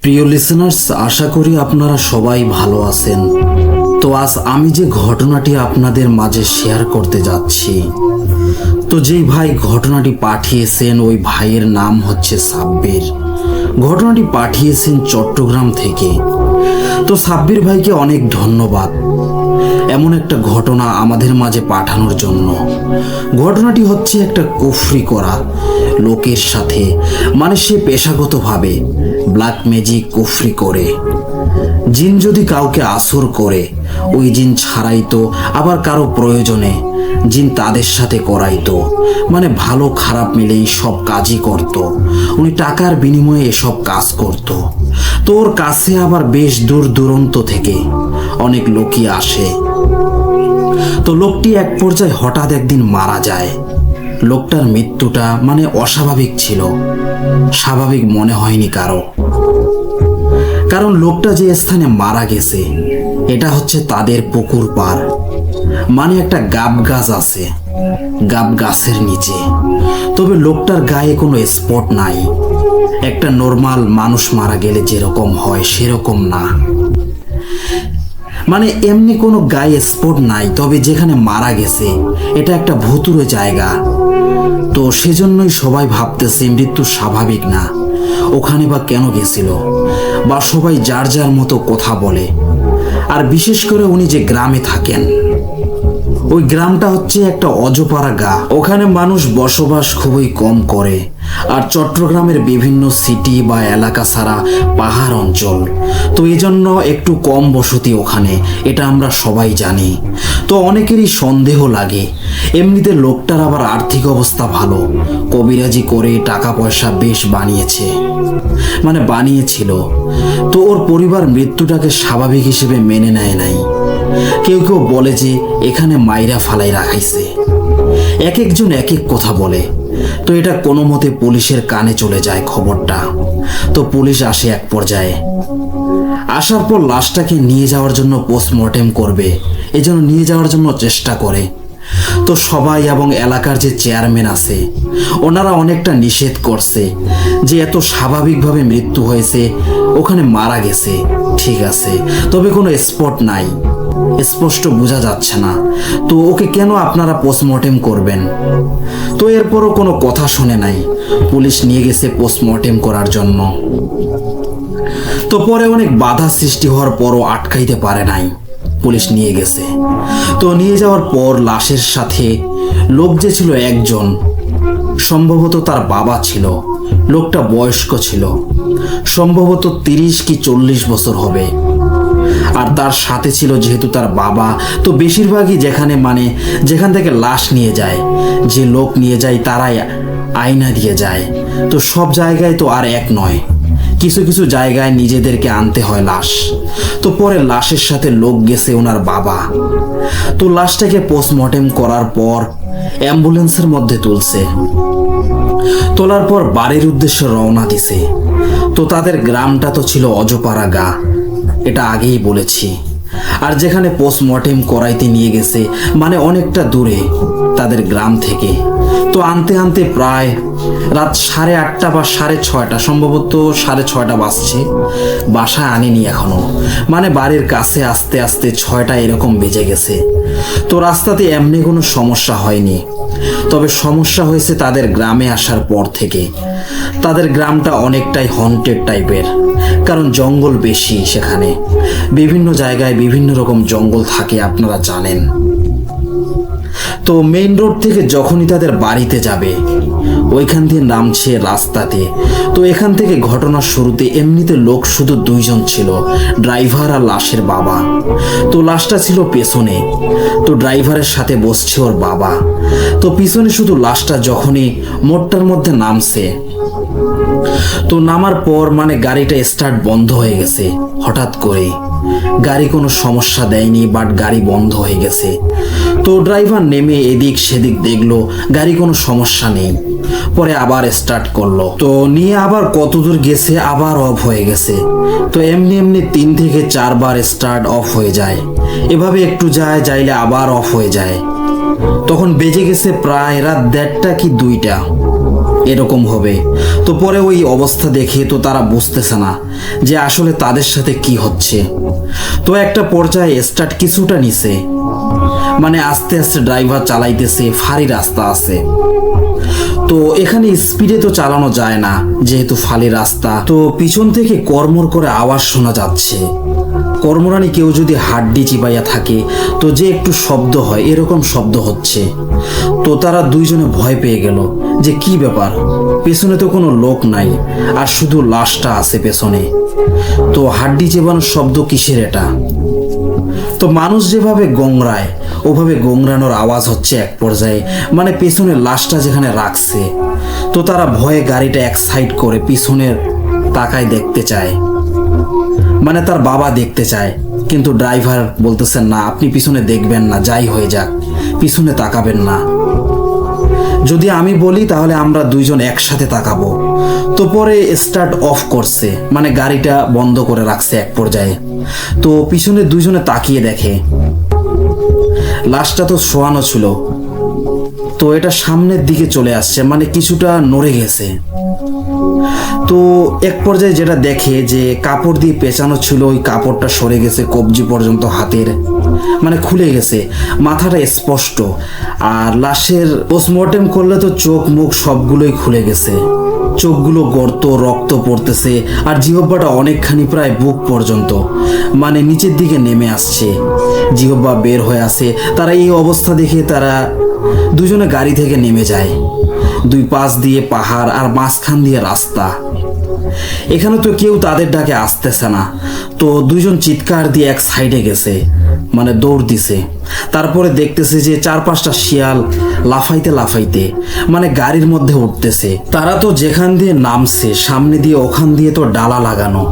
প্রিয় লিসেনার্স, আশা করি আপনারা সবাই ভালো আছেন। তো আজ আমি যে ঘটনাটি আপনাদের মাঝে শেয়ার করতে যাচ্ছি, তো যেই ভাই ঘটনাটি পাঠিয়েছেন ওই ভাইয়ের নাম হচ্ছে সাব্বির। ঘটনাটি পাঠিয়েছেন চট্টগ্রাম থেকে। তো সাব্বির ভাইকে অনেক ধন্যবাদ এমন একটা ঘটনা আমাদের মাঝে পাঠানোর জন্য। ঘটনাটি হচ্ছে একটা কুফরি করা লোকের সাথে, মানে সে পেশাগতভাবে ব্ল্যাক ম্যাজিক কুফরি করে। জিন যদি কাউকে আসর করে, ওই জিন ছাড়াইতো, আবার কারো প্রয়োজনে জিন তাদের সাথে করাইতো, মানে ভালো খারাপ মিলেই সব কাজই করত। উনি টাকার বিনিময়ে এসব কাজ করত। তো ওর কাছে আবার বেশ দূর দূরান্ত থেকে অনেক লোকই আসে। তো লোকটি এক পর্যায়ে হঠাৎ একদিন মারা যায়। লোকটার মৃত্যুটা মানে অস্বাভাবিক ছিল, স্বাভাবিক মনে হয়নি কারো। কারণ লোকটা যে স্থানে মারা গেছে এটা হচ্ছে তাদের পুকুর পাড়, মানে একটা গাব গাছ আছে, গাব গাছের নিচে। তবে লোকটার গায়ে কোনো স্পট নাই, একটা নর্মাল মানুষ মারা গেলে যেরকম হয় সেরকম না, মানে এমনি কোনো গায়ে স্পট নাই। তবে যেখানে মারা গেছে এটা একটা ভুতুড়ে জায়গা। তো সেজন্যই সবাই ভাবতেছে মৃত্যু স্বাভাবিক না, ওখানে বা কেন গেছিল, বা সবাই যার যার মতো কথা বলে। আর বিশেষ করে উনি যে গ্রামে থাকেন, ওই গ্রামটা হচ্ছে একটা অজপাড়া গা, ওখানে মানুষ বসবাস খুবই কম করে। আর চট্টগ্রামের বিভিন্ন সিটি বা এলাকা ছাড়া পাহাড় অঞ্চল, তো এই জন্য একটু কম বসতি ওখানে, এটা আমরা সবাই জানি। তো অনেকেরই সন্দেহ লাগে। এমনিতে লোকটার আবার আর্থিক অবস্থা ভালো, কবিরাজি করে টাকা পয়সা বেশ বানিয়েছিল। তো ওর পরিবার মৃত্যুটাকে স্বাভাবিক হিসেবে মেনে নেয় নাই। কেউ কেউ বলে যে এখানে মাইরা ফালাই রাখাইছে, এক একজন এক এক কথা বলে। তো এটা কোনো মতে পুলিশের কানে চলে যায় খবরটা। তো পুলিশ আসে এক পর্যায়ে, আসার পর লাশটাকে নিয়ে যাওয়ার জন্য পোস্টমর্টেম করবে, এজন্য নিয়ে যাওয়ার জন্য চেষ্টা করে। তো সবাই এবং এলাকার যে চেয়ারম্যান আছে ওনারা অনেকটা নিষেধ করছে যে এত স্বাভাবিকভাবে মৃত্যু হয়েছে, ওখানে মারা গেছে ঠিক আছে, তবে কোনো স্পট নাই, স্পষ্ট বোঝা যাচ্ছে না, তো ওকে কেন আপনারা পোস্টমর্টেম করবেন? তো এরপরও কোনো কথা শুনে নাই, পুলিশ নিয়ে গেছে পোস্টমর্টেম করার জন্য। তো পরে অনেক বাধা সৃষ্টি হওয়ার পরও আটকাইতে পারে নাই, পুলিশ নিয়ে গেছে। তো নিয়ে যাওয়ার পর লাশের সাথে লোক যে ছিল একজন, সম্ভবত তার বাবা ছিল। লোকটা বয়স্ক ছিল, সম্ভবত 30 কি 40 বছর হবে। আর তার সাথে ছিল যেহেতু তার বাবা, তো বেশিরভাগই যেখান থেকে লাশ নিয়ে যায়, যে লোক নিয়ে যায় তারাই আয়না দিয়ে যায়। তো সব জায়গায় তো আর এক নয়, কিছু কিছু জায়গায় নিজেদেরকে আনতে হয় লাশ। তো পরে লাশের সাথে লোক গেছে ওনার বাবা। তো লাশটাকে পোস্টমর্টেম করার পর অ্যাম্বুলেন্সের মধ্যে তুলছে, তোলার পর বাড়ির উদ্দেশ্যে রওনা দিছে। তো তাদের গ্রামটা তো ছিল অজপাড়া গা, এটা আগেই বলেছি। আর যেখানে পোস্টমর্টেম করাইতে নিয়ে গেছে মানে অনেকটা দূরে তাদের গ্রাম থেকে। তো আনতে আনতে প্রায় রাত 8:30 বা 6:30, সম্ভবত 6:30 বাজছে। বাসায় আনেনি এখনো, মানে বাড়ির কাছে আস্তে আস্তে 6টা এরকম বেজে গেছে। তো রাস্তাতে এমনি কোনো সমস্যা হয়নি, তবে সমস্যা হয়েছে তাদের গ্রামে আসার পর থেকে। তাদের গ্রামটা অনেকটাই হন্টেড টাইপের, কারণ জঙ্গল বেশি সেখানে, বিভিন্ন জায়গায় বিভিন্ন রকম জঙ্গল থাকে আপনারা জানেন। তো মেইন রোড থেকে যখনই তাদের বাড়িতে যাবে ওইখান দিয়ে নামছে রাস্তাতে। তো এখান থেকে ঘটনার শুরুতে এমনিতে লোক শুধু 2 জন ছিল, ড্রাইভার আর লাশের বাবা। তো লাশটা ছিল পেছনে, তো ড্রাইভারের সাথে বসছে ওর বাবা। তো পিছনে শুধু লাশটা যখনই মোড়টার মধ্যে নামছে, তো নামার পর গাড়িটা স্টার্ট বন্ধ হয়ে গেছে হঠাৎ করে। গাড়ি কোনো সমস্যা দেয়নি, বাট গাড়ি বন্ধ হয়ে গেছে। তো ড্রাইভার নেমে এদিক সেদিক দেখলো, গাড়ি কোনো সমস্যা নেই। পরে আবার স্টার্ট করলো, তো নিয়ে আবার কত দূর গেছে আবার অফ হয়ে গেছে। তো এমনি 3 থেকে 4 বার স্টার্ট অফ হয়ে যায়, এভাবে একটু যাইলে আবার অফ হয়ে যায়। তখন বেজে গেছে প্রায় রাত 1:30 কি 2টা। এরকম হবে। তো পরে ওই অবস্থা দেখে তো তারা বুঝতেছে না যে আসলে তাদের সাথে কি হচ্ছে। তো একটা পর্যায়ে স্টার্ট কিছুটা নিছে, মানে আস্তে আস্তে ড্রাইভার চালাইতেছে, ফাঁড়ি রাস্তা আছে। তো এখানে স্পিডে তো চালানো যায় না যেহেতু ফালি রাস্তা। তো পিছন থেকে কর্মর করে আওয়াজ শোনা যাচ্ছে। কর্মরানি কেউ যদি হাড্ডি চিবাইয়া থাকে তো যে একটু শব্দ হয় এরকম শব্দ হচ্ছে। তো তারা দুইজনে ভয় পেয়ে গেল যে কি ব্যাপার, পেছনে তো কোনো লোক নাই আর শুধু লাশটা আছে পেছনে। তো হাড্ডি চেবানোর শব্দ কিসের এটা? তো মানুষ যেভাবে গোংরায় ওভাবে গোংরানোর আওয়াজ হচ্ছে এক পর্যায়ে, মানে পেছনের লাশটা যেখানে রাখছে। তো তারা ভয়ে গাড়িটা এক সাইড করে পিছনের তাকায় দেখতে চায়, মানে তার বাবা দেখতে চায়, কিন্তু ড্রাইভার বলতেছেন না, আপনি পিছনে দেখবেন না, যাই হয়ে যাক পিছনে তাকাবেন না। যদি আমি বলি তাহলে আমরা দুইজন একসাথে তাকাবো। তো পরে স্টার্ট অফ করছে, মানে গাড়িটা বন্ধ করে রাখছে এক পর্যায়ে। তো পিছনে দুইজনে তাকিয়ে দেখে লাশটা তো শোয়ানো ছিল, তো এটা সামনের দিকে চলে আসছে, মানে কিছুটা নড়ে গেছে। তো এক পর্যায়ে যেটা দেখে যে কাপড় দিয়ে পেঁচানো ছিল, ওই কাপড়টা সরে গেছে কবজি পর্যন্ত হাতের, মানে খুলে গেছে, মাথাটা স্পষ্ট। আর লাশের পোস্টমর্টেম করলে তো চোখ মুখ সবগুলোই খুলে গেছে, চোখগুলো গর্ত, রক্ত পড়তেছে, আর জিহ্বাটা অনেকখানি প্রায় বুক পর্যন্ত, মানে নিচের দিকে নেমে আসছে, জিহ্বা বের হয়ে আসে। তারা এই অবস্থা দেখে তারা দুজনে গাড়ি থেকে নেমে যায়। দুই পাশ দিয়ে পাহাড় আর মাঝখান দিয়ে রাস্তা। এখানে তো কেউ তাদের ডাকে আসতেছে না। তো দুইজন চিৎকার দিয়ে এক সাইডে গেছে, মানে দৌড় দিছে। তারপরে দেখতেছে যে 4-5টা শিয়াল লাফাইতে লাফাইতে মানে গাড়ির মধ্যে উঠতেছে। তারা তো যেখান দিয়ে নামছে সামনে দিয়ে ওখান দিয়ে তো ডালা লাগানো,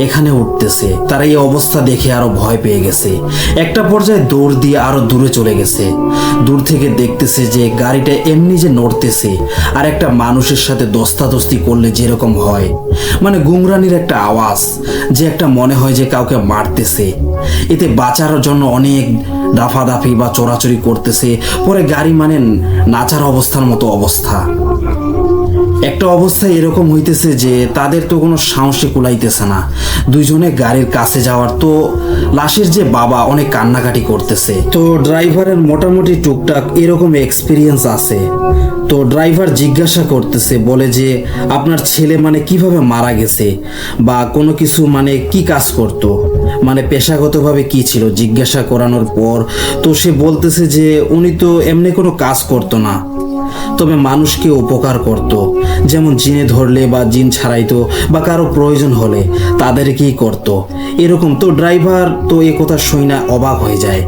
এখানে উঠতেছে। তারা এই অবস্থা দেখে আরো ভয় পেয়ে গেছে। একটা পর্যায়ে দৌড় দিয়ে আরো দূরে চলে গেছে। দূর থেকে দেখতেছে যে গাড়িটা এমনি যে নড়তেছে, আর একটা মানুষের সাথে দস্তাদস্তি করলে যেরকম হয়, মানে গুমরানির একটা আওয়াজ, যে একটা মনে হয় যে কাউকে মারতেছে। এতে বাঁচার জন্য অনেক দাফাদাফি বা চোরাচুরি করতেছে। পরে গাড়ি মানে নাচার অবস্থার মতো অবস্থা। একটা অবস্থা এরকম হইতেছে যে তাদের তো কোনো সাহসে কুলাইতেছে না দুইজনে গাড়ির কাছে যাওয়ার। তো লাশের যে বাবা অনেক কান্নাকাটি করতেছে। তো ড্রাইভারের মোটামুটি টুকটাক এরকম এক্সপিরিয়েন্স আছে। তো ড্রাইভার জিজ্ঞাসা করতেছে, বলে যে আপনার ছেলে মানে কিভাবে মারা গেছে, বা কোনো কিছু মানে কি কাজ করত, মানে পেশাগতভাবে কি ছিল জিজ্ঞাসা করানোর পর তো সে বলতেছে যে উনি তো এমনি কোনো কাজ করতো না, তবে মানুষকে উপকার করত, যেমন জিনে ধরলে বা জিন ছাড়াইতো বা কারো প্রয়োজন হলে তাদেরকেই করত এরকম। তো ড্রাইভার তো এ কথা শুই না অবাক হয়ে যায়,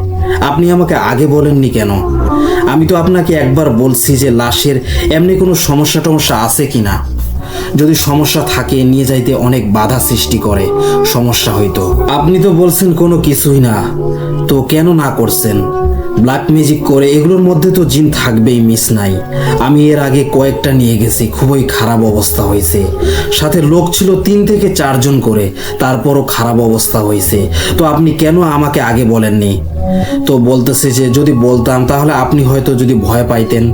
আপনি আমাকে আগে বলেননি কেন? আমি তো আপনাকে একবার বলছি যে লাশের এমনি কোনো সমস্যা টমস্যা আছে কিনা, যদি সমস্যা থাকে নিয়ে যাইতে অনেক বাধা সৃষ্টি করে, সমস্যা হইতো। আপনি তো বলছেন কোনো কিছুই না, তো কেন না করছেন? ব্ল্যাক ম্যাজিক করে এগুলোর মধ্যে তো জিন থাকবেই, মিস নাই। আমি এর আগে কয়েকটা নিয়ে গেছি, খুবই খারাপ অবস্থা হয়েছে। সাথে লোক ছিল 3 থেকে 4 জন করে, তারপরও খারাপ অবস্থা হয়েছে। তো আপনি কেন আমাকে আগে বলেননি? তো বলতেছে যে যদি বলতাম তাহলে আপনি হয়তো যদি ভয় পাইতেন,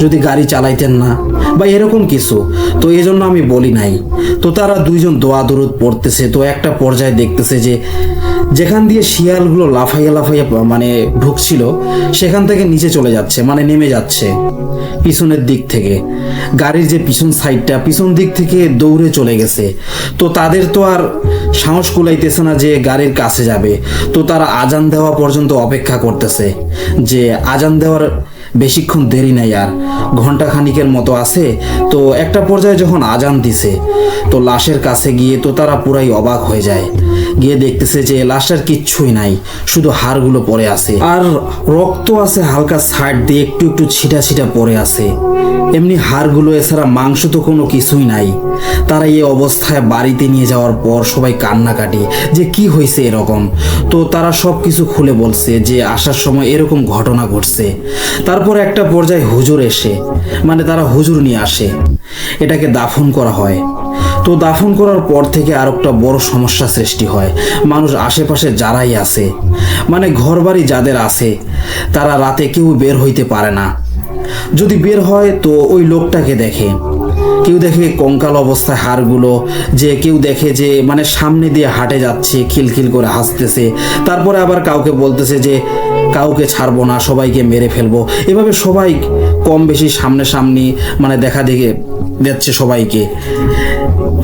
যদি গাড়ি চালাইতেন না বা এরকম কিছু, তো এই জন্য আমি বলি নাই। তো তারা দুইজন দোয়া দরুদ পড়তেছে। তো একটা পর্যায়ে দেখতেছে যে যেখান দিয়ে শিয়ালগুলো লাফাইয়া লাফাইয়া মানে ঢুকছিল সেখান থেকে নিচে চলে যাচ্ছে, মানে নেমে যাচ্ছে পিছনের দিক থেকে। গাড়ির যে পিছন সাইডটা, পিছন দিক থেকে দৌড়ে চলে গেছে। তো তাদের তো আর সাহস কুলাইতেছে না যে গাড়ির কাছে যাবে। তো তারা আজান দেওয়া পর্যন্ত অপেক্ষা করতেছে, যে আজান দেওয়ার বেশিক্ষণ দেরি নাই, আর ঘন্টা খানিকের মতো আছে। তো একটা পর্যায়ে যখন আজান দিছে তো লাশের কাছে গিয়ে তো তারা পুরাই অবাক হয়ে যায়। গিয়ে দেখতেছে যে লাশটার কিচ্ছুই নাই, শুধু হাড়গুলো পড়ে আছে, আর রক্ত আছে হালকা সাইড দিয়ে একটু একটু ছিটা ছিটা পড়ে আছে, এমনি হাড়গুলো, এছাড়া মাংস তো কোনো কিছুই নাই। তারা এই অবস্থায় বাড়িতে নিয়ে যাওয়ার পর সবাই কান্নাকাটি যে কি হয়েছে এরকম। তো তারা সব কিছু খুলে বলছে যে আসার সময় এরকম ঘটনা ঘটছে। তারপর একটা পর্যায়ে হুজুর এসে, মানে তারা হুজুর নিয়ে আসে, এটাকে দাফন করা হয়। তো দাফন করার পর থেকে আর একটা বড় সমস্যা সৃষ্টি হয়। মানুষ আশেপাশে যারাই আছে, মানে ঘরবাড়ি যাদের আছে, তারা রাতে কেউ বের হইতে পারে না। যদি বের হয় তো ওই লোকটাকে দেখে, কেউ দেখে কঙ্কাল অবস্থায় হাড়গুলো, যে কেউ দেখে যে মানে সামনে দিয়ে হাঁটে যাচ্ছে খিলখিল করে হাসতেছে, তারপরে আবার কাউকে বলতেছে যে কাউকে ছাড়বো না, সবাইকে মেরে ফেলবো। এভাবে সবাই কম বেশি সামনাসামনি মানে দেখা দেখে যাচ্ছে সবাইকে।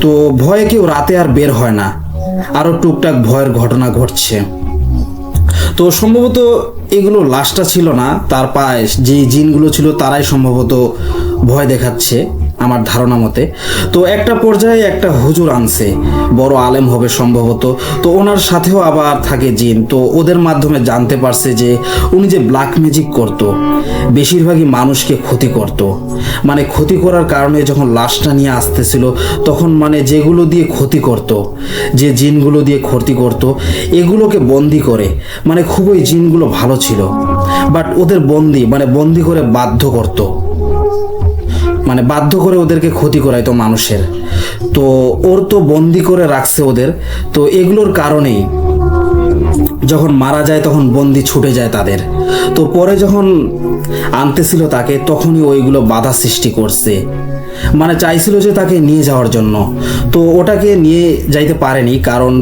তো ভয়ে কেউ রাতে আর বের হয় না, আরও টুকটাক ভয়ের ঘটনা ঘটছে। তো সম্ভবত এগুলো লাশটা ছিল না, তার পায়ে যে জিনগুলো ছিল তারাই সম্ভবত ভয় দেখাচ্ছে আমার ধারণা মতে। তো একটা পর্যায়ে একটা হুজুর আনছে, বড় আলেম হবে সম্ভবত, তো ওনার সাথেও আবার থাকে জিন। তো ওদের মাধ্যমে জানতে পারছে যে উনি যে ব্ল্যাক ম্যাজিক করত, বেশিরভাগই মানুষকে ক্ষতি করত। মানে ক্ষতি করার কারণে যখন লাশটা নিয়ে আসতেছিল তখন মানে যেগুলো দিয়ে ক্ষতি করত, যে জিনগুলো দিয়ে ক্ষতি করত, এগুলোকে বন্দি করে, মানে খুবই জিনগুলো ভালো ছিল, বাট ওদের বন্দি করে বাধ্য করতো, মানে বাধ্য করে ওদেরকে ক্ষতি করাইতো মানুষের। তো ওর তো বন্দি করে রাখছে ওদের, তো এগুলোর কারণেই যখন মারা যায় তখন বন্দি ছুটে যায় তাদের। তো পরে যখন আনতেছিল তাকে তখনই ওইগুলো বাধা সৃষ্টি করছে, মানে চাইছিল যে তাকে নিয়ে যাওয়ার জন্য। তো ওটাকে নিয়ে যাইতে পারেনি, কারণ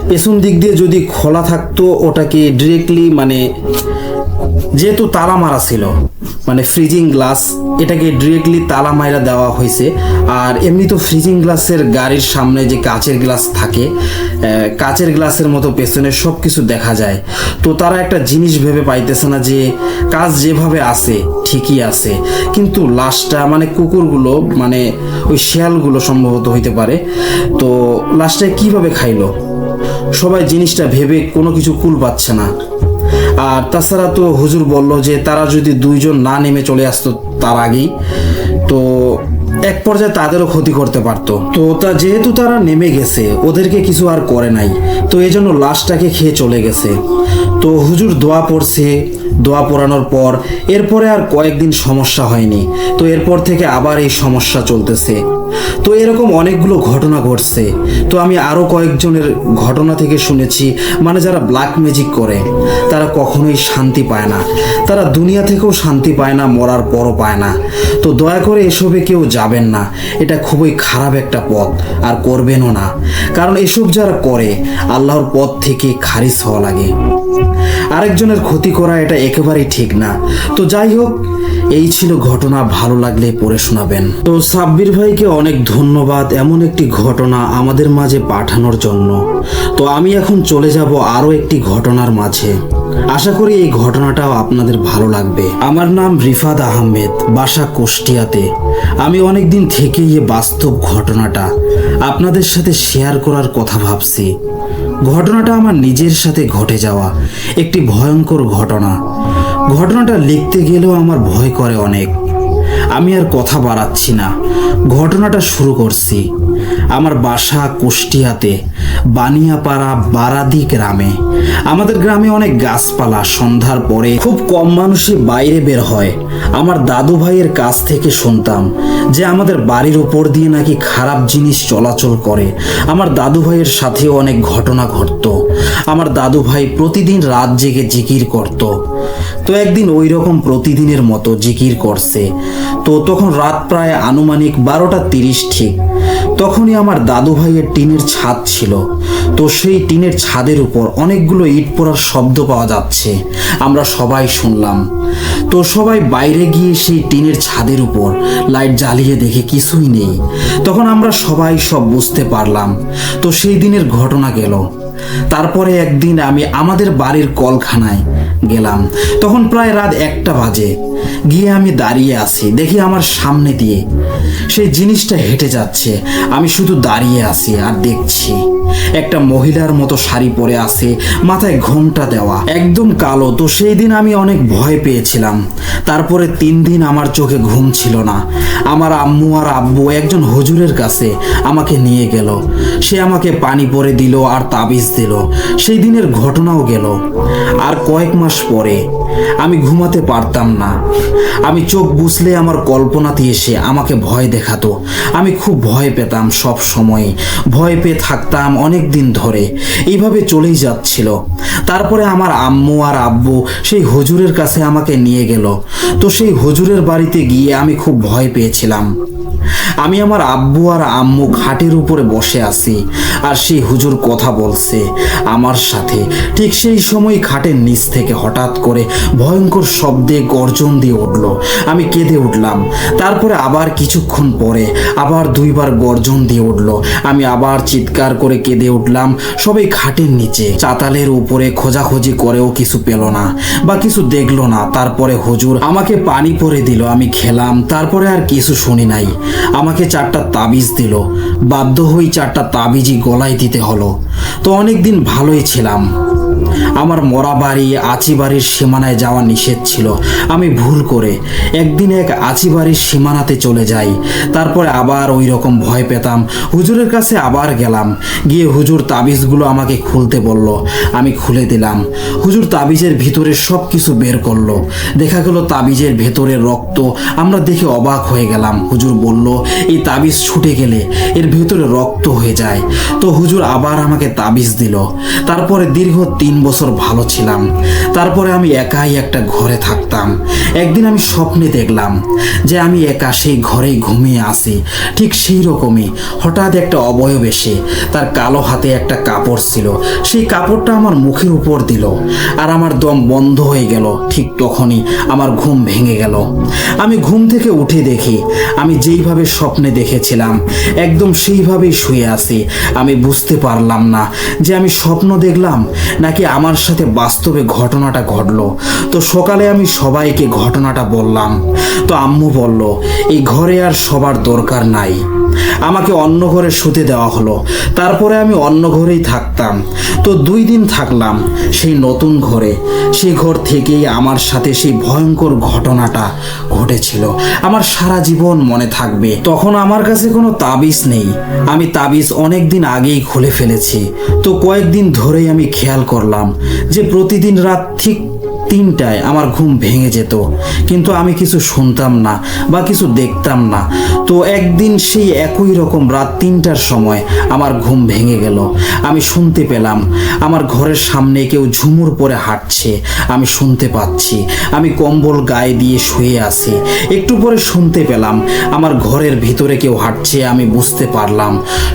পেছন দিক দিয়ে যদি খোলা থাকতো ওটাকে ডিরেক্টলি মানে যেহেতু তালা মারা ছিল, মানে ফ্রিজিং গ্লাস, এটাকে ডিরেক্টলি তালা মাইরা দেওয়া হয়েছে। আর এমনি তো ফ্রিজিং গ্লাসের গাড়ির সামনে যে কাচের গ্লাস থাকে, কাচের গ্লাসের মতো পেছনে সব কিছু দেখা যায়। তো তারা একটা জিনিস ভেবে পাইতেছে না যে কাজ যেভাবে আছে ঠিকই আছে, কিন্তু লাশটা মানে কুকুরগুলো মানে ওই শেয়ালগুলো সম্ভবত হইতে পারে, তো লাশটা কিভাবে খাইলো সবাই জিনিসটা ভেবে কোনো কিছু কুল পাচ্ছে না। আর তাছাড়া তো হুজুর বলল যে তারা যদি দুইজন না নেমে চলে আসতো তার আগেই, তো এক পর্যায়ে তাদেরও ক্ষতি করতে পারতো। তো যেহেতু তারা নেমে গেছে, ওদেরকে কিছু আর করে নাই, তো এই জন্য লাশটাকে খেয়ে চলে গেছে। তো হুজুর দোয়া পড়ছে, দোয়া পড়ানোর পর এরপরে আর কয়েকদিন সমস্যা হয়নি। তো এরপর থেকে আবার এই সমস্যা চলতেছে। তো এরকম অনেকগুলো ঘটনা ঘটছে। তো আমি আরও কয়েকজনের ঘটনা থেকে শুনেছি, মানে যারা ব্ল্যাক ম্যাজিক করে তারা কখনোই শান্তি পায় না, তারা দুনিয়া থেকেও শান্তি পায় না, মরার পরও পায় না। তো দয়া করে এসবে কেউ যাবেন না, এটা খুবই খারাপ একটা পথ, আর করবেনও না, কারণ এসব যারা করে আল্লাহর পথ থেকে খারিজ হওয়া লাগে। আরেকজনের ক্ষতি করা এটা একেবারেই ঠিক না। তো যাই হোক, এই ছিল ঘটনা, ভালো লাগলে পড়ে শোনাবেন। তো সাব্বির ভাইকে অনেক ধন্যবাদ এমন একটি ঘটনা আমাদের মাঝে পাঠানোর জন্য। তো আমি এখন চলে যাব আরও একটি ঘটনার মাঝে, আশা করি এই ঘটনাটাও আপনাদের ভালো লাগবে। আমার নাম রিফাত আহমেদ, বাসা কুষ্টিয়াতে। আমি অনেকদিন থেকেই এই বাস্তব ঘটনাটা আপনাদের সাথে শেয়ার করার কথা ভাবছি। ঘটনাটা আমার নিজের সাথে ঘটে যাওয়া একটি ভয়ঙ্কর ঘটনা। ঘটনাটা লিখতে গেলেও আমার ভয় করে অনেক। আমি আর কথা বাড়াচ্ছি না, ঘটনাটা শুরু করছি। আমার বাসা কুষ্টিয়াতে, বানিয়াপাড়া বারাদি গ্রামে। আমাদের গ্রামে অনেক গাছপালা, সন্ধ্যার পরে খুব কম মানুষই বাইরে বের হয়। আমার দাদু ভাইয়ের কাছ থেকে শুনতাম যে আমাদের বাড়ির উপর দিয়ে নাকি খারাপ জিনিস চলাচল করে। আমার দাদু ভাইয়ের সাথেও অনেক ঘটনা ঘটতো। আমার দাদু ভাই প্রতিদিন রাত জেগে জিকির করত। তো একদিন ওই রকম প্রতিদিনের মতো জিকির করছে। তো তখন রাত প্রায় আনুমানিক 12:30 ঠিক। তখনই আমার দাদু ভাইয়ের টিনের ছাদ ছিল। তো সেই টিনের ছাদের উপর অনেকগুলো ইট পড়ার শব্দ পাওয়া যাচ্ছে, আমরা সবাই শুনলাম। তো সবাই বাইরে গিয়ে সেই টিনের ছাদের উপর লাইট জ্বালিয়ে দেখে কিছুই নেই। তখন আমরা সবাই সব বুঝতে পারলাম। তো সেই দিনের ঘটনা গেল। তারপরে একদিন আমি আমাদের বাড়ির কলখানায় গেলাম। তখন প্রায় রাত 1টা বাজে। গিয়ে আমি দাঁড়িয়ে আছি, দেখি আমার সামনে দিয়ে সেই জিনিসটা হেঁটে যাচ্ছে। আমি শুধু দাঁড়িয়ে আছি আর দেখছি। একটা মহিলার মতো শাড়ি পরে আছে, মাথায় ঘোমটা দেওয়া, একদম কালো। তো সেই দিন আমি অনেক ভয় পেয়েছিলাম। তারপরে 3 দিন আমার চোখে ঘুম ছিল না। আমার আম্মু আর আব্বু একজন হুজুরের কাছে আমাকে নিয়ে গেল। সে আমাকে পানি পরে দিল আর তাবিজ দিল। সেই দিনের ঘটনাও গেল। আর কয়েক মাস পরে আমি ঘুমাতে পারতাম না। আমি চোখ বুঝলে আমার কল্পনাতে এসে আমাকে ভয় দেখাতো। আমি খুব ভয় পেতাম, সব সময় ভয় পেয়ে থাকতাম অনেক দিন ধরে। এইভাবে চলেই যাচ্ছিল। তারপরে আমার আম্মু আর আব্বু সেই হুজুরের কাছে আমাকে নিয়ে গেল। তো সেই হুজুরের বাড়িতে গিয়ে আমি খুব ভয় পেয়েছিলাম। আমি আমার আব্বু আর আম্মু খাটের উপরে বসে আছি, আর সেই হুজুর কথা বলছে আমার সাথে। ঠিক সেই সময় খাটের নিচ থেকে হঠাৎ করে ভয়ঙ্কর শব্দে গর্জন দিয়ে উঠল। আমি কেঁদে উঠলাম। তারপরে আবার কিছুক্ষণ পরে আবার দুইবার গর্জন দিয়ে উঠল। আমি আবার চিৎকার করে কেঁদে উঠলাম। সবাই খাটের নিচে চাতালের উপরে খোঁজাখুঁজি করেও কিছু পেল না বা কিছু দেখলো না। তারপরে হুজুর আমাকে পানি পরে দিল, আমি খেলাম। তারপরে আর কিছু শুনি নাই। আমাকে 4টা তাবিজ দিল। বাধ্য হয়ে 4টা তাবিজই গলায় দিতে হলো। তো অনেকদিন ভালোই ছিলাম। আমার মরা বাড়ি আচি বাড়ির সীমানায় যাওয়া নিষেধ ছিল। আমি ভুল করে একদিন এক আচি বাড়ির সীমানাতে চলে যাই। তারপরে আবার ওই রকম ভয় পেতাম। হুজুরের কাছে আবার গেলাম। গিয়ে হুজুর তাবিজগুলো আমাকে খুলতে বলল। আমি খুলে দিলাম। হুজুর তাবিজের ভিতরে সব কিছু বের করলো। দেখা গেল তাবিজের ভেতরে রক্ত। আমরা দেখে অবাক হয়ে গেলাম। হুজুর বলল, এই তাবিজ ছুটে গেলে এর ভিতরে রক্ত হয়ে যায়। তো হুজুর আবার আমাকে তাবিজ দিল। তারপরে দীর্ঘ 3 বছর ভালো ছিলাম। তারপরে আমি একাই একটা ঘরে থাকতাম। একদিন আমি স্বপ্নে দেখলাম যে আমি একা সেই ঘরেই ঘুমিয়ে আছি। ঠিক সেই রকমই হঠাৎ একটা অবয়ব এসে তার কালো হাতে একটা কাপড় ছিল, সেই কাপড়টা আমার মুখের উপর দিল, আর আমার দম বন্ধ হয়ে গেল। ঠিক তখনই আমার ঘুম ভেঙে গেল। আমি ঘুম থেকে উঠে দেখি আমি যেইভাবে স্বপ্নে দেখেছিলাম একদম সেইভাবেই শুয়ে আছি। আমি বুঝতে পারলাম না যে আমি স্বপ্ন দেখলাম নাকি আমার সাথে বাস্তবে ঘটনাটা ঘটলো। তো সকালে আমি সবাইকে ঘটনাটা বললাম। তো আম্মু বলল, এই ঘরে আর সবার দরকার নাই। আমাকে অন্য ঘরে শুতে দেওয়া হলো। তারপরে আমি অন্য ঘরেই থাকতাম। তো 2 দিন থাকলাম সেই নতুন ঘরে। সেই ঘর থেকেই আমার সাথে সেই ভয়ঙ্কর ঘটনাটা ঘটেছিল। আমার সারা জীবন মনে থাকবে। তখন আমার কাছে কোনো তাবিজ নেই। আমি তাবিজ অনেক দিন আগেই খুলে ফেলেছি। তো কয়েকদিন ধরেই আমি খেয়াল করলাম যে প্রতিদিন রাত ঠিক 3টায় আমার ঘুম ভেঙে যেত, কিন্তু আমি কিছু শুনতাম না বা কিছু দেখতাম না। তো একদিন সেই একই রকম রাত 3টার সময় আমার ঘুম ভেঙে গেল। আমি শুনতে পেলাম আমার ঘরের সামনে কেউ ঝুমুর পরে হাঁটছে। আমি শুনতে পাচ্ছি। আমি কম্বল গায়ে দিয়ে শুয়ে আছি। একটু পরে শুনতে পেলাম আমার ঘরের ভিতরে কেউ হাঁটছে। আমি বুঝতে পারলাম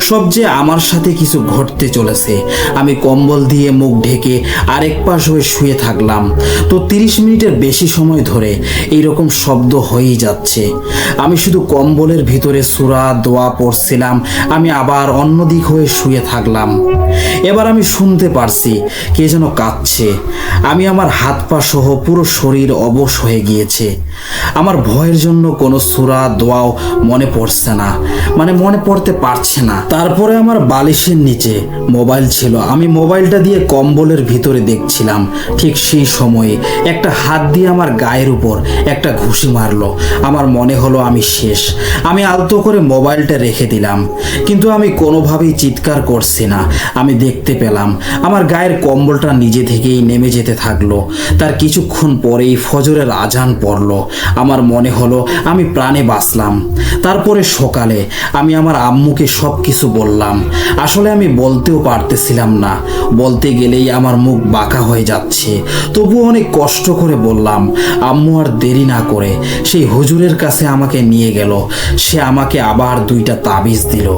সব যে আমার সাথে কিছু ঘটতে চলেছে। আমি কম্বল দিয়ে মুখ ঢেকে আরেক পাশ হয়ে শুয়ে থাকলাম। তো 30 মিনিটের বেশি সময় ধরে এইরকম শব্দ হয়েই যাচ্ছে। আমি শুধু কম্বলের ভিতরে সূরা দোয়া পড়ছিলাম। আমি আবার অন্যদিক হয়ে শুয়ে থাকলাম। এবার আমি শুনতে পারছি কে যেন কাঁদছে। আমি আমার হাত পা সহ পুরো শরীর অবশ হয়ে গিয়েছে। আমার ভয়ের জন্য কোনো সূরা দোয়াও মনে পড়ছে না, মানে মনে পড়তে পারছে না। তারপরে আমার বালিশের নিচে মোবাইল ছিল। আমি মোবাইলটা দিয়ে কম্বলের ভিতরে দেখছিলাম। ঠিক সেই সময়ে একটা হাত দিয়ে আমার গায়ের উপর একটা ঘুষি মারলো। আমার মনে হলো আমি শেষ। আমি আলতো করে মোবাইলটা রেখে দিলাম, কিন্তু আমি কোনোভাবেই চিৎকার করছি না। আমি দেখতে পেলাম আমার গায়ের কম্বলটা নিজে থেকেই নেমে যেতে থাকলো। তার কিছুক্ষণ পরেই ফজরের আজান পড়লো। আমার মনে হলো আমি প্রাণে বাঁচলাম। তারপরে সকালে আমি আমার আম্মুকে সব কিছু বললাম। আসলে আমি বলতেও পারতেছিলাম না। বলতে গেলেই আমার মুখ বাঁকা হয়ে যাচ্ছে। তবু অনেক কষ্ট করে বললাম। আম্মু আর দেরি না করে সেই হুজুরের কাছে আমাকে নিয়ে গেল। সে আমাকে আবার 2টা তাবিজ দিল।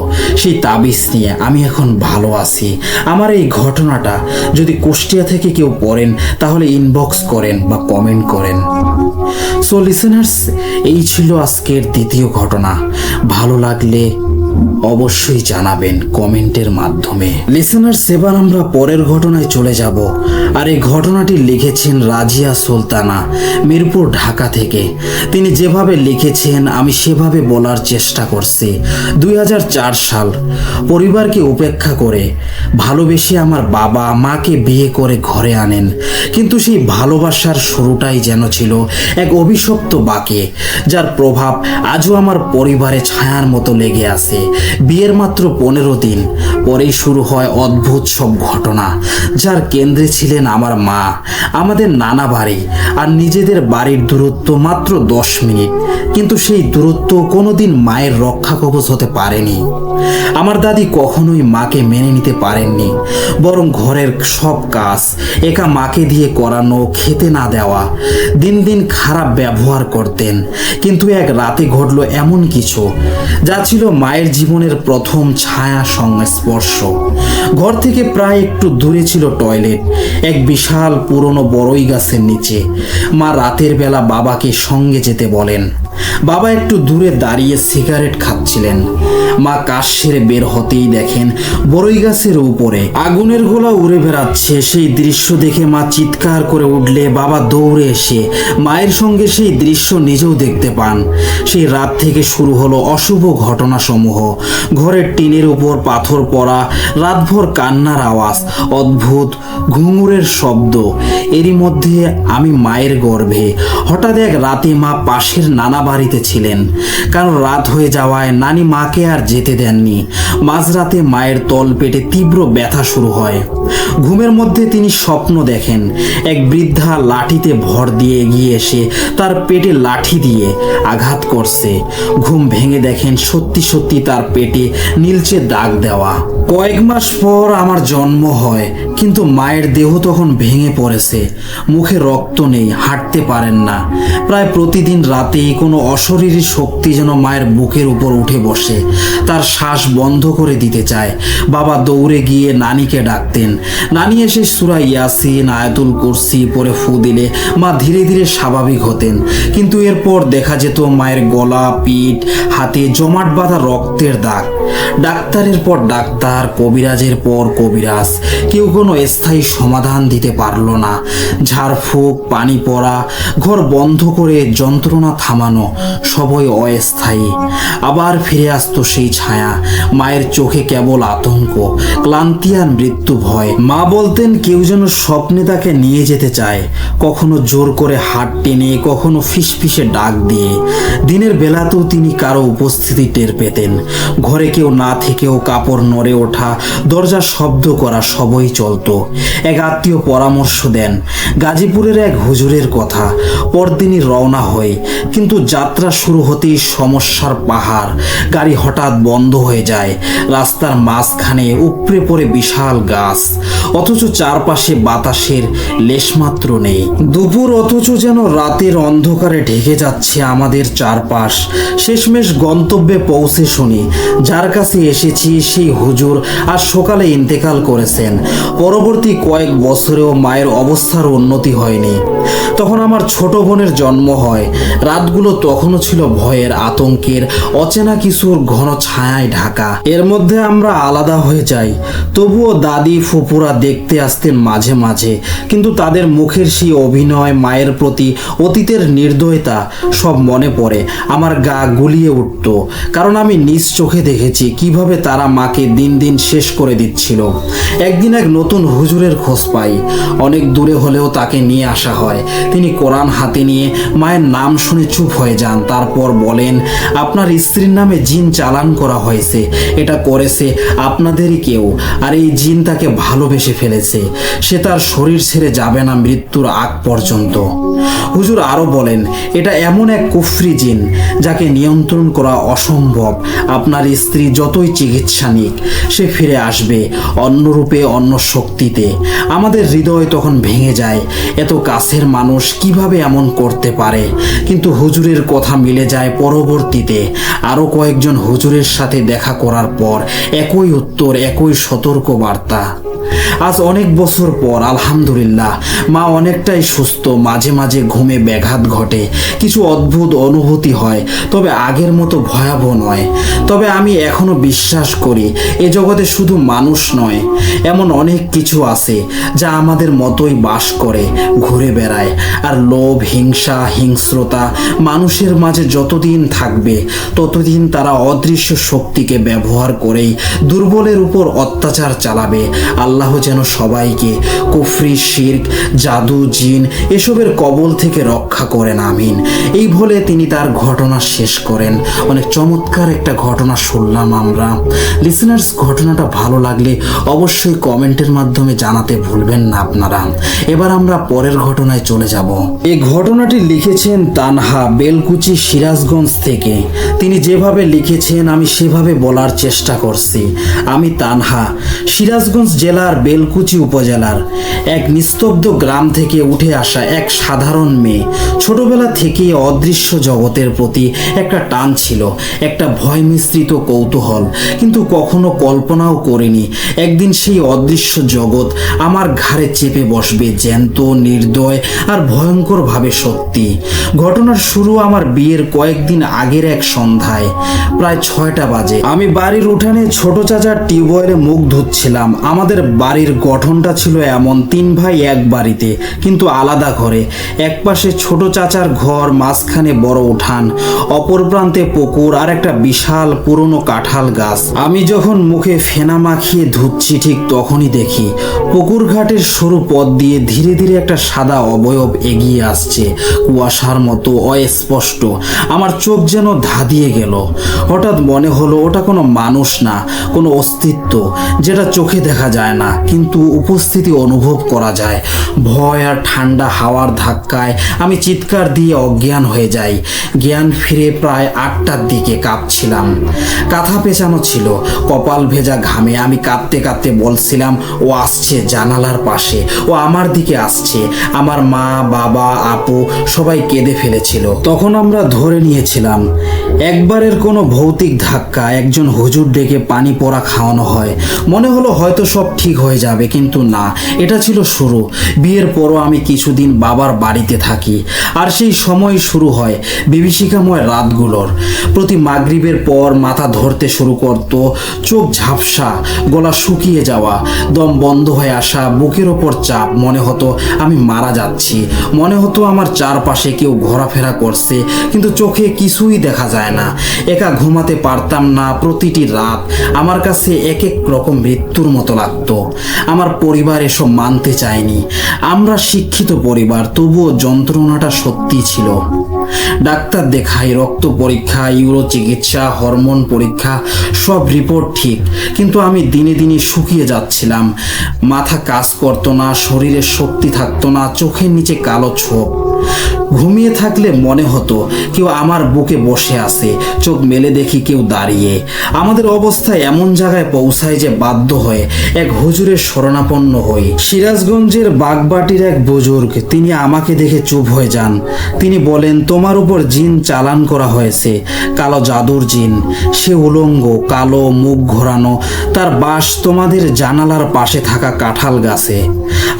সেই তাবিজ নিয়ে আমি এখন ভালো আছি। আমার এই ঘটনাটা যদি কুষ্টিয়া থেকে কেউ পড়েন তাহলে ইনবক্স করেন বা কমেন্ট করেন। সো লিসেনার্স, এই ছিল আজকের দ্বিতীয় ঘটনা। ভালো লাগলে অবশ্যই জানাবেন কমেন্টের মাধ্যমে। লিসেনার্স, এবার আমরা পরের ঘটনায় চলে যাব। আর এই ঘটনাটি লিখেছেন রাজিয়া সুলতানা, মিরপুর, ঢাকা থেকে। তিনি যেভাবে লিখেছেন আমি সেভাবে বলার চেষ্টা করছি। 2004 সাল। পরিবারকে উপেক্ষা করে ভালোবেসে আমার বাবা মাকে বিয়ে করে ঘরে আনেন। কিন্তু সেই ভালোবাসার শুরুটাই যেন ছিল এক অভিশপ্ত বাঁকে, যার প্রভাব আজও আমার পরিবারে ছায়ার মতো লেগে আছে। বিয়ের মাত্র 15 দিন পরেই শুরু হয় অদ্ভুত সব ঘটনা, যার কেন্দ্রে ছিলেন আমার মা। আমাদের নানা বাড়ি আর নিজেদের বাড়ির দূরত্ব মাত্র 10 মিনিট, কিন্তু সেই দূরত্ব কোনোদিন মায়ের রক্ষা কবচ হতে পারেনি। আমার দাদি কখনোই মাকে মেনে নিতে পারেননি, বরং ঘরের সব কাজ একা মাকে দিয়ে করানো, খেতে না দেওয়া, দিন দিন খারাপ ব্যবহার করতেন। কিন্তু এক রাতে ঘটল এমন কিছু যা ছিল মায়ের জীবনের প্রথম ছায়া সংস্পর্শ। ঘর থেকে প্রায় একটু দূরে ছিল টয়লেট, এক বিশাল পুরনো বড়ই গাছের নিচে। মা রাতের বেলা বাবাকে সঙ্গে যেতে বলেন। বাবা একটু দূরে দাঁড়িয়ে সিগারেট খাচ্ছিলেন। মা কাজ সেরে বের হতেই দেখেন বড়ই গাছের উপরে আগুনের গোলা উড়ে বেড়াচ্ছে। সেই দৃশ্য দেখে মা চিৎকার করে উঠলে বাবা দৌড়ে এসে মায়ের সঙ্গে সেই দৃশ্য নিজেও দেখতে পান। সেই রাত থেকে শুরু হলো অশুভ ঘটনাসমূহ। ঘরের টিনের উপর পাথর পড়া, রাতভর কান্নার আওয়াজ, অদ্ভুত ঘুঙুরের শব্দ। এরই মধ্যে আমি মায়ের গর্ভে। হঠাৎ এক রাতে মা পাশের নানা বাড়িতে ছিলেন, কারণ রাত হয়ে যাওয়ায় নানি মাকে আর যেতে দেননি। মাঝরাতে মায়ের তল পেটে তীব্র ব্যথা শুরু হয়। ঘুমের মধ্যে তিনি স্বপ্ন দেখেন এক বৃদ্ধা লাঠিতে ভর দিয়ে এগিয়ে এসে তার পেটে লাঠি দিয়ে আঘাত করছে। ঘুম ভেঙে দেখেন সত্যি সত্যি তার পেটে নীলচে দাগ দেওয়া। কয়েক মাস পর আমার জন্ম হয়, কিন্তু মায়ের দেহ তখন ভেঙে পড়েছে। মুখে রক্ত নেই, হাঁটতে পারেন না। প্রায় প্রতিদিন রাতে কোনো অশরীরী শক্তি যেন মায়ের বুকের উপর উঠে বসে, তার শ্বাস বন্ধ করে দিতে চায়। বাবা দৌড়ে গিয়ে নানিকে ডাকতেন। নানি এসে সূরা ইয়াসিন, আয়াতুল কুরসি পড়ে ফু দিলে মা ধীরে ধীরে স্বাভাবিক হতেন। কিন্তু এরপর দেখা যেত মায়ের গলা, পিঠ, হাতে জমাট বাঁধা রক্তের দাগ। ডাক্তারের পর ডাক্তার, কবিরাজের পর কবিরাজ, কেউ কোনো স্থায়ী সমাধান দিতে পারল না। ঝাড়ফুঁক, পানি পড়া, ঘর বন্ধ করে যন্ত্রণা থামানো, সবই অস্থায়ী। আবার ফিরে আসতো সেই ছায়া। মায়ের চোখে কেবল আতঙ্ক, ক্লান্তি আর মৃত্যু ভয়। মা বলতেন কেউ যেন স্বপ্নে তাকে নিয়ে যেতে চায়, কখনো জোর করে হাত টেনে, কখনো ফিসফিসে ডাক দিয়ে। দিনের বেলাতেও তিনি কারো উপস্থিতি টের পেতেন। ঘরে কেউ না থেকেও কাপড় নড়ে ওঠা, দরজা শব্দ করা, সবই চলতো। এক আত্মীয় পরামর্শ দেন গাজীপুরের এক হুজুরের কথা। পরদিনই রওনা হয়, কিন্তু যাত্রা শুরু হতেই সমস্যার পাহাড়। গাড়ি হঠাৎ বন্ধ হয়ে যায়। রাস্তার মাঝখানে উপড়ে পড়ে বিশাল গাছ, অথচ চারপাশে বাতাসের লেশমাত্র নেই। দুপুর, অথচ যেন রাতের অন্ধকারে ঢেকে যাচ্ছে আমাদের চারপাশ। শেষমেশ গন্তব্যে পৌঁছে শুনি যার কাছে এসেছি সেই হুজুর আজ সকালে ইন্তেকাল করেছেন। পরবর্তী কয়েক বছরেও মায়ের অবস্থার উন্নতি হয়নি। তখন আমার ছোট বোনের জন্ম হয়। রাতগুলো তখনও ছিল ভয়ের, আতঙ্কের, অচেনা কিছুর ঘন ছায়ায় ঢাকা। এর মধ্যে আমরা আলাদা হয়ে যাই। তবুও দাদি, ফুপুরা দেখতে আসতেন মাঝে মাঝে, কিন্তু তাদের মুখের সেই অভিনয়, মায়ের প্রতি অতীতের নির্দয়তা সব মনে পড়ে। আমার গা গুলিয়ে উঠত, কারণ আমি নিজ চোখে দেখেছি কিভাবে তারা মাকে দিন দিন শেষ করে দিচ্ছিল। একদিন এক নতুন হুজুরের খোঁজ পাই। অনেক দূরে হলেও তাকে নিয়ে আসা হয়। তিনি কোরআন হাতে নিয়ে মায়ের নাম শুনে চুপ হয়ে যান। তারপর বলেন, আপনার স্ত্রীর নামে জিন চালান করা হয়েছে। এটা করেছে আপনাদেরই কেউ, আর এই জিন তাকে ভালোবেসে ফেলেছে। সে তার শরীর ছেড়ে যাবে না মৃত্যুর আগ পর্যন্ত। হুজুর আরো বলেন, এটা এমন এক কুফরি জিন যাকে নিয়ন্ত্রণ করা অসম্ভব। আপনার স্ত্রী যতই চিকিৎসা নিক, সে ফিরে আসবে অন্য রূপে, অন্য শক্তিতে। আমাদের হৃদয় তখন ভেঙে যায়। এত কাছের মানুষ কিভাবে এমন করতে পারে? কিন্তু হুজুরের কথা মিলে যায় পরবর্তীতে। আরো কয়েকজন হুজুরের সাথে দেখা করার পর একই উত্তর, একই সতর্ক বার্তা। আজ অনেক বছর পর আলহামদুলিল্লাহ মা অনেকটাই সুস্থ। মাঝে মাঝে ঘুমে ব্যাঘাত ঘটে, কিছু অদ্ভুত অনুভূতি হয়, তবে আগের মতো ভয়াবহ নয়। তবে আমি এখনো বিশ্বাস করি এ জগতে শুধু মানুষ নয়, এমন অনেক কিছু আছে যা আমাদের মতোই বাস করে, ঘুরে বেড়ায়। আর লোভ, হিংসা, হিংস্রতা মানুষের মাঝে যতদিন থাকবে ততদিন তারা অদৃশ্য শক্তিকে ব্যবহার করেই দুর্বলের উপর অত্যাচার চালাবে। আল্লাহ আল্লাহ যেন সবাইকে কুফরি, শিরক, জাদু, জিন এসবের কবল থেকে রক্ষা করেন, আমিন। এই বলে তিনি তার ঘটনা শেষ করেন। অনেক চমৎকার একটা ঘটনা শুনলাম আমরা। লিসেনার্স, ঘটনাটা ভালো লাগলে অবশ্যই কমেন্টের মাধ্যমে জানাতে ভুলবেন না আপনারা। এবার আমরা পরের ঘটনায় চলে যাব। এই ঘটনাটি লিখেছেন তানহা, বেলকুচি, সিরাজগঞ্জ থেকে। তিনি যেভাবে লিখেছেন আমি সেভাবে বলার চেষ্টা করছি। আমি তানহা, সিরাজগঞ্জ জেলার বেলকুচি উপজেলার এক নিস্তব্ধ গ্রাম থেকে উঠে আসা এক সাধারণ মেয়ে। ছোটবেলা থেকেই অদৃশ্য জগতের প্রতি একটা টান ছিল, একটা ভয় মিশ্রিত কৌতূহল। কিন্তু কখনো কল্পনাও করিনি একদিন সেই অদৃশ্য জগৎ আমার ঘাড়ে চেপে বসবে, জ্যান্ত, নির্দয় আর ভয়ঙ্করভাবে সত্যি। ঘটনার শুরু আমার বিয়ের কয়েকদিন আগের এক সন্ধ্যায়, প্রায় 6টা বাজে। আমি বাড়ির উঠানে ছোট চাচার টিউবওয়েলে মুখ ধুচ্ছিলাম। আমাদের বাড়ির গঠনটা ছিল এমন, 3 ভাই এক বাড়িতে কিন্তু আলাদা ঘরে। এক পাশে ছোট চাচার ঘর, মাঝখানে বড় উঠান, অপর প্রান্তে পুকুর আর একটা বিশাল পুরনো কাঁঠাল গাছ। আমি যখন মুখে ফেনা মাখিয়ে ধুচ্ছি ঠিক তখনই দেখি পুকুর ঘাটের সরু পথ দিয়ে ধীরে ধীরে একটা সাদা অবয়ব এগিয়ে আসছে, কুয়াশার মতো অস্পষ্ট। আমার চোখ যেন ধাঁধিয়ে গেল। হঠাৎ মনে হলো ওটা কোনো মানুষ না, কোনো অস্তিত্ব যেটা চোখে দেখা যায় না কিন্তু উপস্থিতি অনুভব করা যায়। ভয় আর ঠান্ডা হাওয়ার ধাক্কায় আমি চিৎকার দিয়ে অজ্ঞান হয়ে যাই। জ্ঞান ফিরে প্রায় 8টার দিকে। কাঁপছিলাম, কাঁথা পেঁচানো ছিল, কপাল ভেজা ঘামে। আমি কাঁদতে কাঁদতে বলছিলাম, ও আসছে জানালার পাশে, ও আমার দিকে আসছে। আমার মা, বাবা, আপু সবাই কেঁদে ফেলেছিল। তখন আমরা ধরে নিয়েছিলাম একবারের কোনো ভৌতিক ধাক্কা, একজন হুজুর ডেকে পানি পড়া খাওয়ানো হয়। মনে হলো হয়তো সব ঠিক হয়ে যাবে, কিন্তু না, এটা ছিল শুরু। বিয়ের পরও আমি কিছুদিন বাবার বাড়িতে থাকি, আর সেই সময় শুরু হয় বিভীষিকাময় রাতগুলোর। প্রতি মাগরিবের পর মাথা ধরতে শুরু করত, চোখ ঝাপসা, গলা শুকিয়ে যাওয়া, দম বন্ধ হয়ে আসা, বুকের ওপর চাপ। মনে হতো আমি মারা যাচ্ছি, মনে হতো আমার চারপাশে কেউ ঘোরাফেরা করছে কিন্তু চোখে কিছুই দেখা যায় না। একা ঘুমাতে পারতাম না। প্রতিটি রাত আমার কাছে এক এক রকম মৃত্যুর মতো লাগতো। আমার পরিবার এসব মানতে চায়নি। আমরা শিক্ষিত পরিবার, তবুও যন্ত্রণাটা সত্যি ছিল। ডাক্তার দেখাই, রক্ত পরীক্ষা, ইউরো চিকিৎসা, হরমোন পরীক্ষা, সব রিপোর্ট ঠিক, কিন্তু আমি দিনে দিনে শুকিয়ে যাচ্ছিলাম। মাথা কাজ করতো না, শরীরে শক্তি থাকতো না, চোখের নিচে কালো ছোপ। ঘুমিয়ে থাকলে মনে হতো কেউ আমার বুকে বসে আছে, চোখ মেলে দেখি কেউ দাঁড়িয়ে। আমাদের অবস্থা এমন জায়গায় পৌঁছায় যে বাধ্য হয়ে এক হুজুরের শরণাপন্ন হই। সিরাজগঞ্জের বাগবাটির এক বুজুর্গ, তিনি আমাকে দেখে চুপ হয়ে যান। তিনি বলেন, তোমার উপর জিন চালান করা হয়েছে, কালো জাদুর জিন। সে উলঙ্গ, কালো, মুখ ঘোরানো, তার বাস তোমাদের জানালার পাশে থাকা কাঁঠাল গাছে।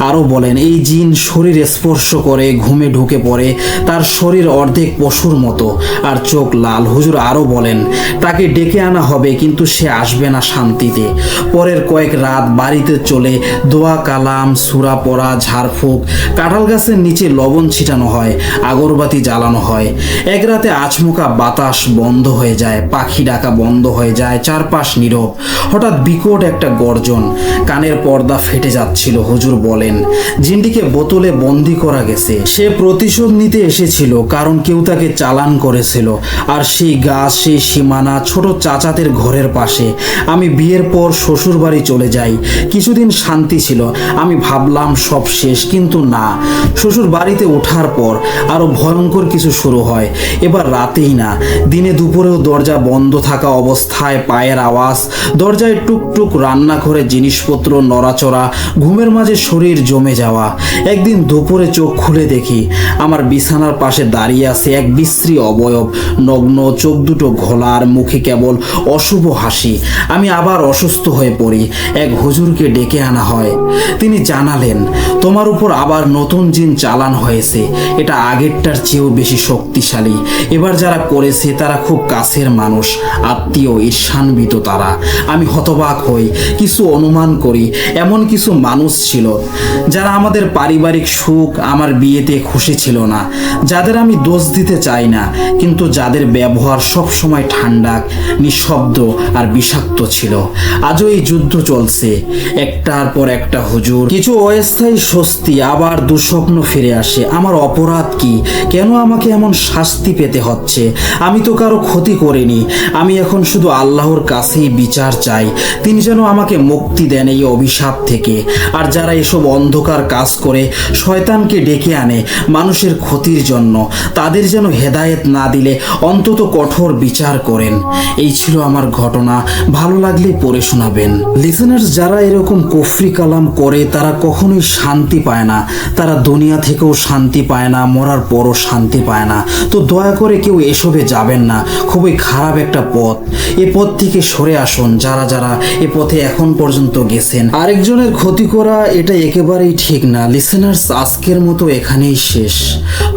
আরও বলেন, এই জিন শরীর স্পর্শ করে ঘুমে ঢুকে পড়ে, তার শরীর অর্ধেক পশুর মতো আর চোখ লাল। হুজুর আরও বলেন, তাকে ডেকে আনা হবে কিন্তু সে আসবে না শান্তিতে। পরের কয়েক রাত বাড়িতে চলে দোয়া কালাম, সূরা পড়া, ঝাড়ফুঁক, কাঁঠাল গাছের নিচে লবণ ছিটানো হয়, আগরবাতি জ্বালানো হয়। এক রাতে আচমকা বাতাস বন্ধ হয়ে যায়, পাখি ডাকা বন্ধ হয়ে যায়, চারপাশ নীরব। হঠাৎ বিকট একটা গর্জন, কানের পর্দা ফেটে যাচ্ছিল। হুজুর বলেন, জিনটিকে বোতলে বন্দি করা গেছে। সে প্রতিশোধ নিতে এসেছিল, কারণ কেউ তাকে চালান করেছিল। আর সেই গাছ, সেই সীমানা ছোট চাচাতের ঘরের পাশে। আমি বিয়ের পর শ্বশুর বাড়ি চলে যাই। কিছুদিন শান্তি ছিল, আমি ভাবলাম সব শেষ, কিন্তু না। শ্বশুর বাড়িতে ওঠার পর আরো ভয়ঙ্কর কিছু শুরু হয়। এবার রাতেই না, দিনে দুপুরেও দরজা বন্ধ থাকা অবস্থায় পায়ের আওয়াজ, দরজায় টুকটুক, রান্নাঘরে জিনিসপত্র নড়াচড়া, ঘুমের মাঝে শরীর জমে যাওয়া। একদিন দুপুরে চোখ খুলে দেখি আমার বিছানার পাশে দাঁড়িয়ে আছে এক বিশ্রী অবয়ব, নগ্ন, চোখ দুটো ঘোলা, আর মুখে কেবল অশুভ হাসি। আমি আবার অসুস্থ হয়ে পড়ি। এক হুজুরকে ডেকে আনা হয়। তিনি জানালেন, তোমার উপর আবার নতুন জিন চালান হয়েছে। এটা আগেরটার চেয়েও বেশি শক্তিশালী। এবার যারা করেছে তারা খুব কাছের মানুষ, আত্মীয়, ঈর্ষান্বিত তারা। আমি হতবাক হই, কিছু অনুমান করি। এমন কিছু মানুষ ছিল যারা আমাদের পারিবারিক সুখ, আমার বিয়েতে খুশি ছিল না। যাদের আমি দোষ দিতে চাই না, কিন্তু যাদের ব্যবহার সব সময় ঠান্ডা, নিঃশব্দ আর বিষাক্ত ছিল। আজও এই যুদ্ধ চলছে, একটার পর একটা হুজুর। কিছু অস্থায়ী স্বস্তি, আবার দুঃস্বপ্ন ফিরে আসে। আমার অপরাধ কি? কেন আমাকে এমন শাস্তি পেতে হচ্ছে? আমি তো কারো ক্ষতি করিনি। আমি এখন শুধু আল্লাহর কাছেই বিচার চাই, তিনি যেন আমাকে মুক্তি দেন এই অভিশাপ থেকে। আর যারা এসব অন্ধকার কাজ করে শয়তানকে ডেকে আনে মানুষের ক্ষতির জন্য, তাদের যেন হেদায়েত না দিলে অন্তত কঠোর বিচার করেন। এই ছিল আমার ঘটনা। ভালো লাগলে পড়ে শোনাবেন। লিসেনার্স, যারা এরকম কুফরি কালাম করে তারা কখনোই শান্তি পায় না। তারা দুনিয়া থেকেও শান্তি পায় না, মরার পরও শান্তি পায় না। তো দয়া করে কেউ এসবে যাবেন না, খুবই খারাপ একটা পথ। এ পথ থেকে সরে আসুন যারা যারা এ পথে এখন পর্যন্ত গেছেন। আরেকজনের ক্ষতি করা এটা একেবারেই ঠিক না। লিসেনার্স, আজকের মতো এখানেই শেষ।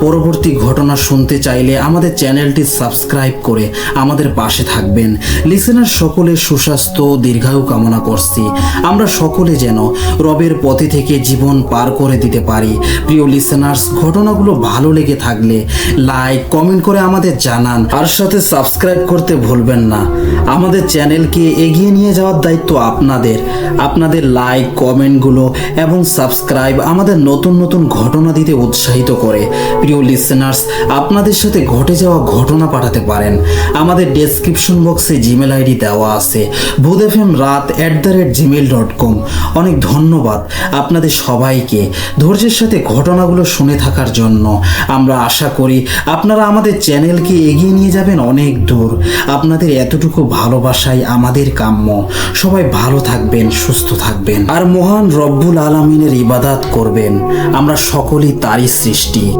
পরবর্তী ঘটনা শুনতে চাইলে আমাদের চ্যানেলটি সাবস্ক্রাইব করে আমাদের পাশে থাকবেন। লিসেনার, সকলের সুস্বাস্থ্য দীর্ঘায়ু কামনা করছি। আমরা সকলে যেন রবের পথে থেকে জীবন পার করে দিতে পারি। প্রিয় লিসেনার্স, ঘটনাগুলো ভালো লেগে থাকলে লাইক কমেন্ট করে আমাদের জানান, আর সাথে সাবস্ক্রাইব করতে ভুলবেন না। আমাদের চ্যানেলকে এগিয়ে নিয়ে যাওয়ার দায়িত্ব আপনাদের। আপনাদের লাইক কমেন্টগুলো এবং সাবস্ক্রাইব আমাদের নতুন নতুন ঘটনা দিতে উৎসাহিত করে। প্রিয় লিসেনার্স, আপনাদের সাথে ঘটে যাওয়া ঘটনা পাঠাতে পারেন। আমাদের ডেসক্রিপশন বক্সে জিমেল আইডি দেওয়া আছে, boothfmrat@gmail.com। অনেক ধন্যবাদ আপনাদের সবাইকে ধৈর্যের সাথে ঘটনাগুলো শুনে থাকার জন্য। আমরা আশা করি আপনারা আমাদের চ্যানেলকে এগিয়ে নিয়ে যাবেন অনেক দূর। আপনাদের এতটুকু ভালোবাসাই আমাদের কাম্য। সবাই ভালো থাকবেন, সুস্থ থাকবেন, আর মহান রব্বুল আলামিনের ইবাদত করবেন। আমরা সকলেই তারই সৃষ্টি।